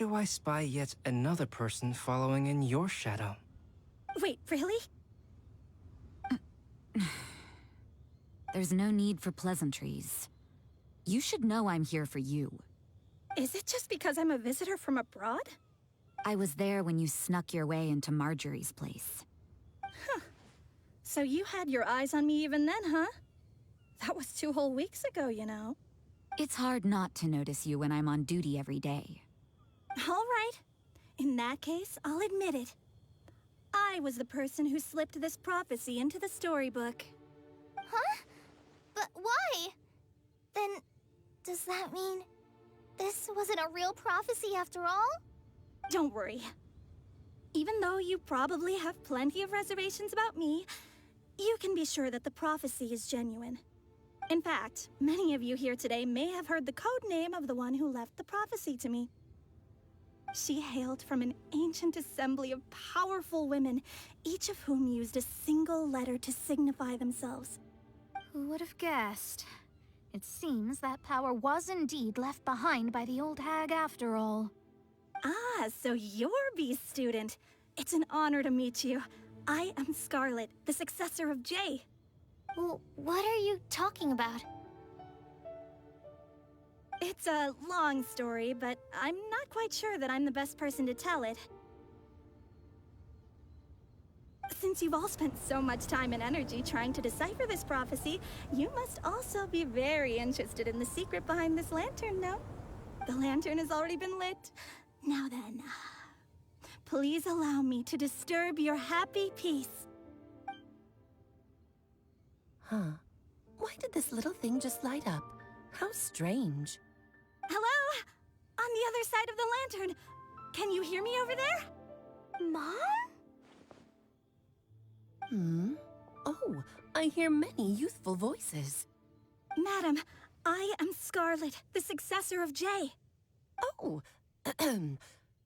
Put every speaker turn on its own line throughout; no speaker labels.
do I spy yet another person following in your shadow?
Wait, really?
There's no need for pleasantries. You should know I'm here for you.
Is it just because I'm a visitor from abroad?
I was there when you snuck your way into Marjorie's place.
Huh. So you had your eyes on me even then, huh? That was 2 whole weeks ago, you know.
It's hard not to notice you when I'm on duty every day.
All right. In that case, I'll admit it. I was the person who slipped this prophecy into the storybook.
Huh? But why? Then, does that mean this wasn't a real prophecy after all?
Don't worry. Even though you probably have plenty of reservations about me, you can be sure that the prophecy is genuine. In fact, many of you here today may have heard the code name of the one who left the prophecy to me. She hailed from an ancient assembly of powerful women, each of whom used a single letter to signify themselves.
Who would have guessed? It seems that power was indeed left behind by the old hag after all.
Ah, so you're B's student. It's an honor to meet you. I am Scarlet, the successor of Jay.
Well, what are you talking about?
It's a long story, but I'm not quite sure that I'm the best person to tell it. Since you've all spent so much time and energy trying to decipher this prophecy, you must also be very interested in the secret behind this lantern, no? The lantern has already been lit. Now then, please allow me to disturb your happy peace.
Huh. Why did this little thing just light up? How strange.
Hello? On the other side of the lantern. Can you hear me over there?
Mom?
Oh, I hear many youthful voices.
Madam, I am Scarlet, the successor of Jay.
Oh,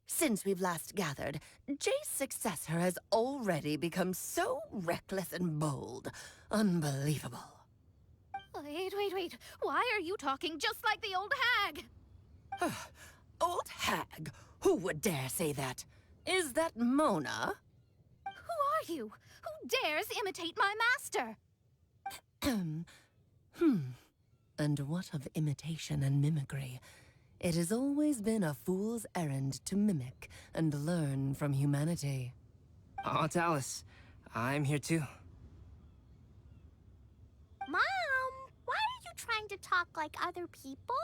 since we've last gathered, Jay's successor has already become so reckless and bold. Unbelievable.
Wait. Why are you talking just like the old hag?
Old hag? Who would dare say that? Is that Mona?
Who are you? Who dares imitate my master?
And what of imitation and mimicry? It has always been a fool's errand to mimic and learn from humanity.
Oh, it's Alice. I'm here too.
Mom, why are you trying to talk like other people?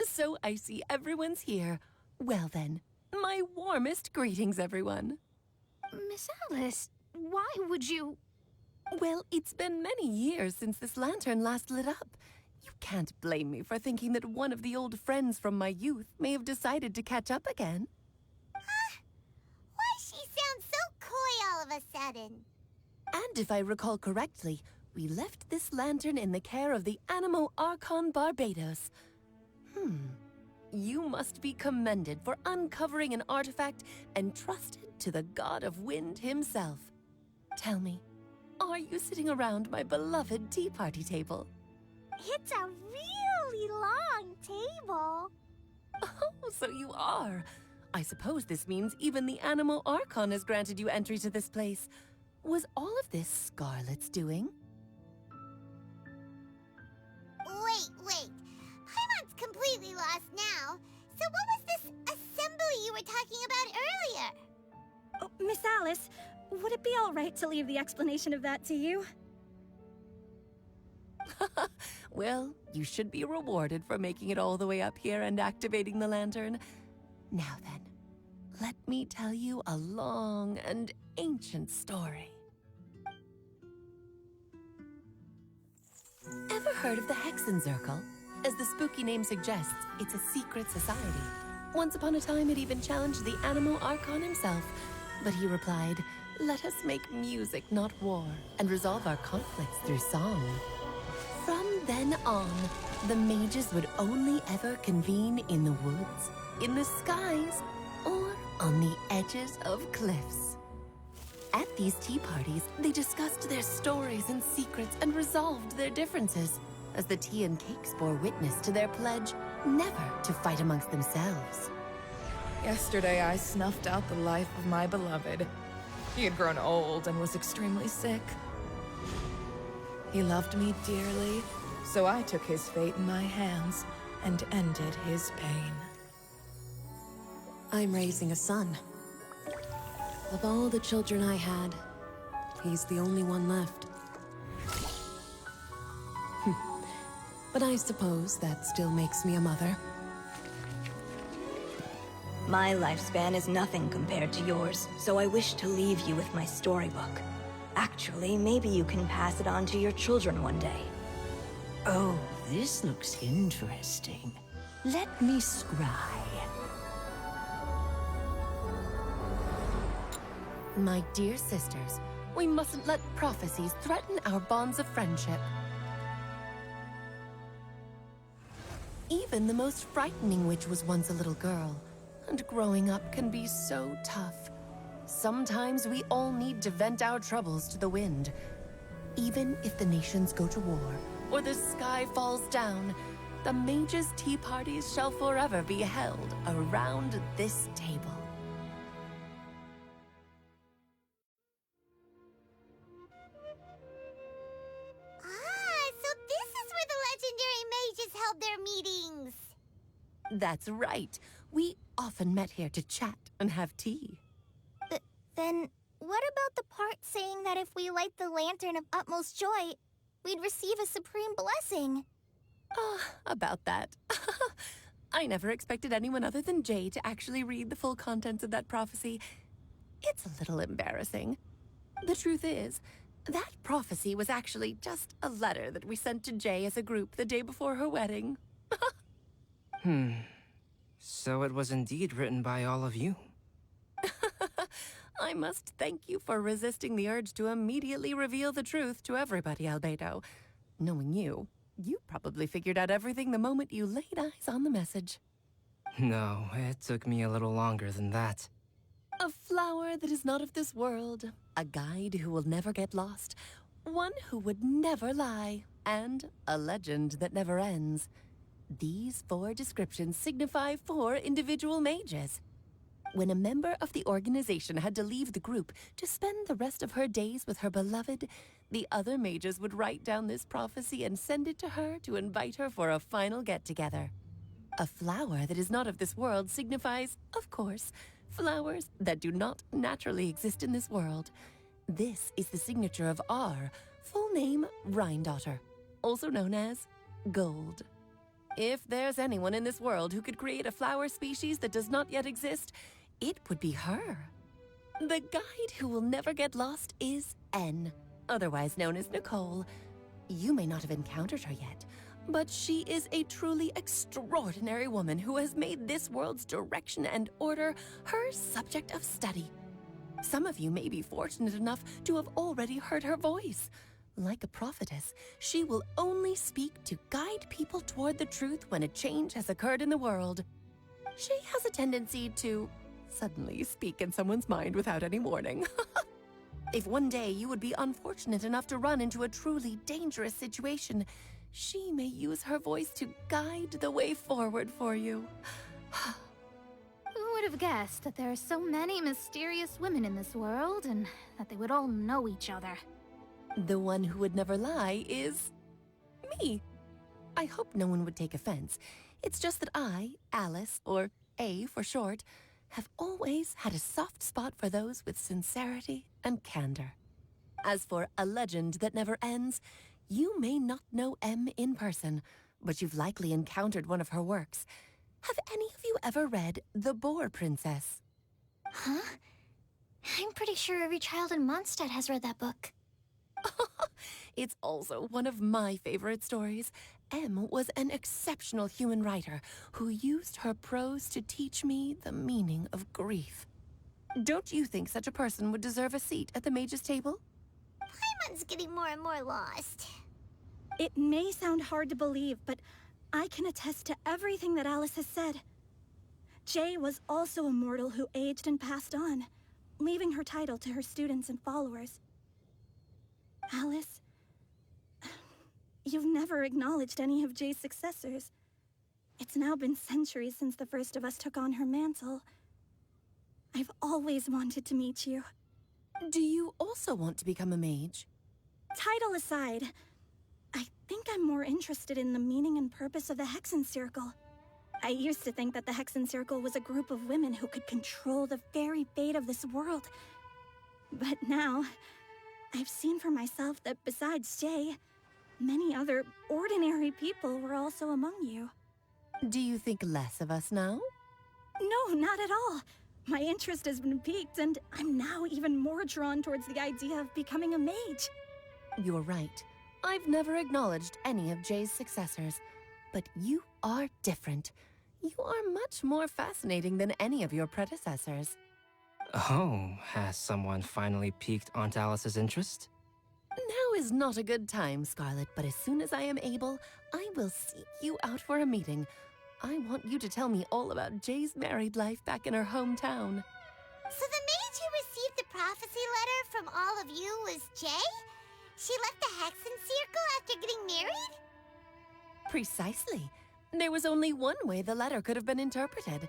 So I see everyone's here. Well then, my warmest greetings, everyone.
Miss Alice, why would you...
Well, it's been many years since this lantern last lit up. You can't blame me for thinking that one of the old friends from my youth may have decided to catch up again.
Why she sounds so coy all of a sudden?
And if I recall correctly, we left this lantern in the care of the Animo Archon Barbados. You must be commended for uncovering an artifact entrusted to the god of wind himself. Tell me, are you sitting around my beloved tea party table?
It's a really long table.
Oh, so you are. I suppose this means even the Animo Archon has granted you entry to this place. Was all of this Scarlet's doing?
Wait. Paimon's completely lost now. So what was this assembly you were talking about earlier?
Oh, Miss Alice, would it be all right to leave the explanation of that to you?
Well, you should be rewarded for making it all the way up here and activating the lantern. Now then, let me tell you a long and ancient story. Ever heard of the Hexenzirkel? As the spooky name suggests, it's a secret society. Once upon a time, it even challenged the Animo Archon himself. But he replied, "Let us make music, not war, and resolve our conflicts through song." From then on, the mages would only ever convene in the woods, in the skies, or on the edges of cliffs. At these tea parties, they discussed their stories and secrets and resolved their differences, as the tea and cakes bore witness to their pledge never to fight amongst themselves.
Yesterday, I snuffed out the life of my beloved. He had grown old and was extremely sick. He loved me dearly, so I took his fate in my hands and ended his pain.
I'm raising a son. Of all the children I had, he's the only one left. But I suppose that still makes me a mother.
My lifespan is nothing compared to yours, so I wish to leave you with my storybook. Actually, maybe you can pass it on to your children one day.
Oh, this looks interesting. Let me scry.
My dear sisters, we mustn't let prophecies threaten our bonds of friendship. Even the most frightening witch was once a little girl, and growing up can be so tough. Sometimes we all need to vent our troubles to the wind. Even if the nations go to war, or the sky falls down, the mages' tea parties shall forever be held around this table.
So this is where the legendary mages held their meetings!
That's right. We often met here to chat and have tea.
Then, what about the part saying that if we light the lantern of utmost joy, we'd receive a supreme blessing?
About that. I never expected anyone other than Jay to actually read the full contents of that prophecy. It's a little embarrassing. The truth is, that prophecy was actually just a letter that we sent to Jay as a group the day before her wedding.
So it was indeed written by all of you.
I must thank you for resisting the urge to immediately reveal the truth to everybody, Albedo. Knowing you, you probably figured out everything the moment you laid eyes on the message.
No, it took me a little longer than that.
A flower that is not of this world, a guide who will never get lost, one who would never lie, and a legend that never ends. These 4 descriptions signify 4 individual mages. When a member of the organization had to leave the group to spend the rest of her days with her beloved, the other mages would write down this prophecy and send it to her to invite her for a final get-together. A flower that is not of this world signifies, of course, flowers that do not naturally exist in this world. This is the signature of our full name, Rhindaughter, also known as Gold. If there's anyone in this world who could create a flower species that does not yet exist, it would be her. The guide who will never get lost is N, otherwise known as Nicole. You may not have encountered her yet, but she is a truly extraordinary woman who has made this world's direction and order her subject of study. Some of you may be fortunate enough to have already heard her voice. Like a prophetess, she will only speak to guide people toward the truth when a change has occurred in the world. She has a tendency to suddenly speak in someone's mind without any warning. If one day you would be unfortunate enough to run into a truly dangerous situation, she may use her voice to guide the way forward for you.
Who would have guessed that there are so many mysterious women in this world, and that they would all know each other?
The one who would never lie is me. I hope no one would take offense. It's just that I, Alice, or A for short, have always had a soft spot for those with sincerity and candor. As for a legend that never ends, you may not know M in person, but you've likely encountered one of her works. Have any of you ever read The Boar Princess?
Huh? I'm pretty sure every child in Mondstadt has read that book.
It's also one of my favorite stories. M was an exceptional human writer who used her prose to teach me the meaning of grief. Don't you think such a person would deserve a seat at the mage's table?
Paimon's getting more and more lost.
It may sound hard to believe, but I can attest to everything that Alice has said. Jay was also a mortal who aged and passed on, leaving her title to her students and followers. Alice, you've never acknowledged any of Jay's successors. It's now been centuries since the first of us took on her mantle. I've always wanted to meet you.
Do you also want to become a mage?
Title aside, I think I'm more interested in the meaning and purpose of the Hexen Circle. I used to think that the Hexen Circle was a group of women who could control the very fate of this world. But now, I've seen for myself that besides Jay, many other ordinary people were also among you.
Do you think less of us now?
No, not at all. My interest has been piqued, and I'm now even more drawn towards the idea of becoming a mage.
You're right. I've never acknowledged any of Jay's successors, but you are different. You are much more fascinating than any of your predecessors.
Oh, has someone finally piqued Aunt Alice's interest?
Now is not a good time, Scarlet, but as soon as I am able, I will seek you out for a meeting. I want you to tell me all about Jay's married life back in her hometown.
So the mage who received the prophecy letter from all of you was Jay? She left the Hexen Circle after getting married?
Precisely. There was only one way the letter could have been interpreted.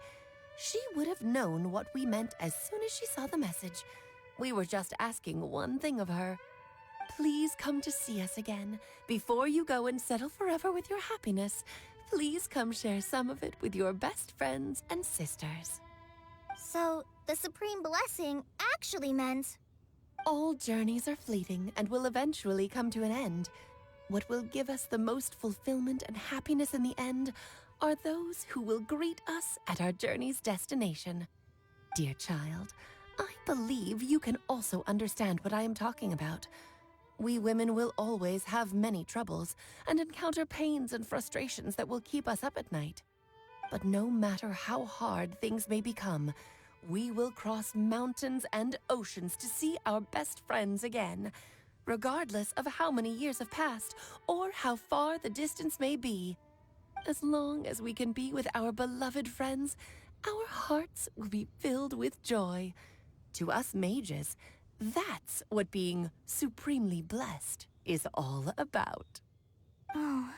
She would have known what we meant as soon as she saw the message. We were just asking one thing of her. Please come to see us again. Before you go and settle forever with your happiness, please come share some of it with your best friends and sisters.
So, the Supreme Blessing actually meant...
All journeys are fleeting and will eventually come to an end. What will give us the most fulfillment and happiness in the end are those who will greet us at our journey's destination. Dear child, I believe you can also understand what I am talking about. We women will always have many troubles and encounter pains and frustrations that will keep us up at night. But no matter how hard things may become, we will cross mountains and oceans to see our best friends again, regardless of how many years have passed or how far the distance may be. As long as we can be with our beloved friends, our hearts will be filled with joy. To us mages, that's what being supremely blessed is all about.
Oh.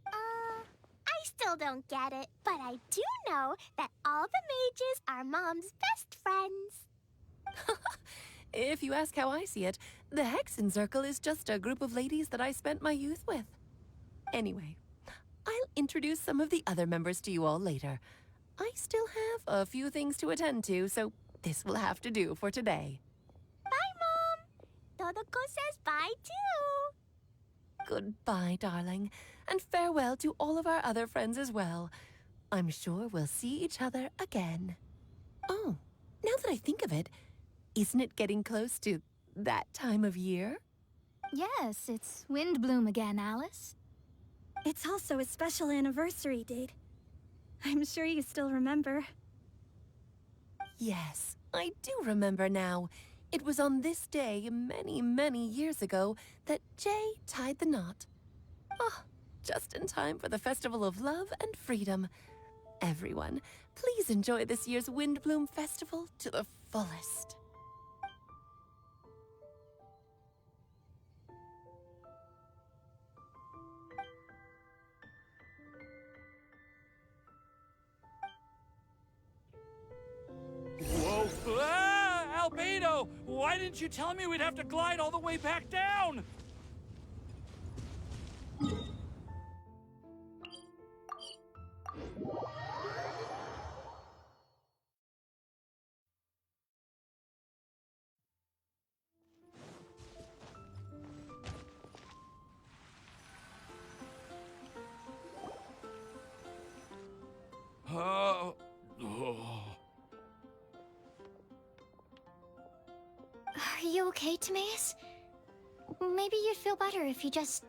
I still don't get it, but I do know that all the mages are Mom's best friends.
If you ask how I see it, the Hexen Circle is just a group of ladies that I spent my youth with. Anyway, I'll introduce some of the other members to you all later. I still have a few things to attend to, so this will have to do for today.
Bye, Mom. Todoko says bye, too.
Goodbye, darling, and farewell to all of our other friends as well. I'm sure we'll see each other again. Oh, now that I think of it, isn't it getting close to that time of year?
Yes, it's Windblume again, Alice.
It's also a special anniversary date. I'm sure you still remember.
Yes, I do remember now. It was on this day many, many years ago that Jay tied the knot. Ah, just in time for the Festival of Love and Freedom. Everyone, please enjoy this year's Windblume Festival to the fullest.
Whoa! Ah! Albedo! Why didn't you tell me we'd have to glide all the way back down? Oh.
Are you okay, Timaeus? Maybe you'd feel better if you just,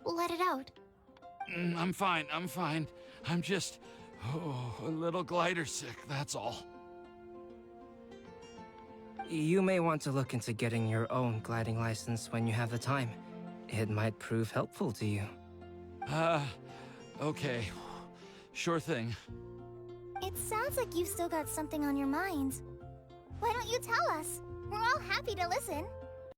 let it out.
I'm fine, I'm fine. I'm just, a little glider sick, that's all.
You may want to look into getting your own gliding license when you have the time. It might prove helpful to you.
Okay. Sure thing.
It sounds like you've still got something on your mind. Why don't you tell us? We're all happy to listen.